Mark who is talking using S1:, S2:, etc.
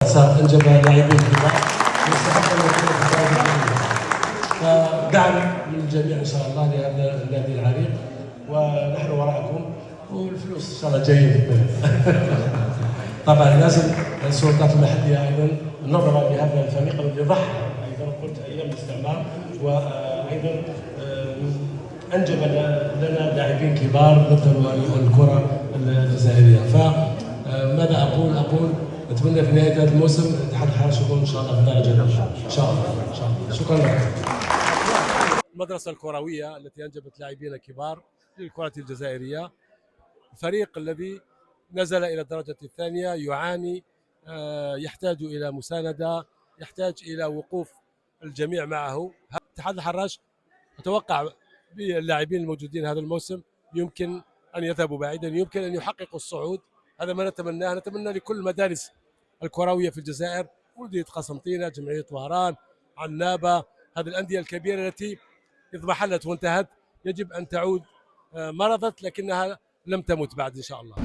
S1: المدرسة أنجب لاعبين كبار يستحق أن يكون في الدرجة الأولى. فدعم من الجميع إن شاء الله لهذا النادي العريق، ونحن وراءكم، والفلوس إن شاء الله جايين في البلد. طبعا لازم السلطات المحلية أيضا نظرا لهذا الفريق الذي ضحى أيضا قلت أيام الاستعمار، وأيضا أنجب لنا لاعبين كبار مثل الكرة الجزائرية. فماذا أقول أتمنى في نهاية هذا الموسم اتحاد الحرس يكون إن شاء الله في الدرجة الأولى إن شاء الله إن شاء الله. شكرا لكم. المدرسة الكروية التي أنجبت لاعبين كبار للكرة الجزائرية، الفريق الذي نزل إلى الدرجة الثانية يعاني، يحتاج إلى مساندة، يحتاج إلى وقوف الجميع معه. اتحاد الحراش أتوقع باللاعبين الموجودين هذا الموسم يمكن أن يذهبوا بعيدا، يمكن أن يحققوا الصعود. هذا ما نتمناه. نتمنى لكل المدارس الكروية في الجزائر، ولدية قسنطينة، جمعية وهران، عنابة، هذه الأندية الكبيرة التي اضمحلت وانتهت يجب أن تعود. مرضت لكنها لم تمت بعد إن شاء الله.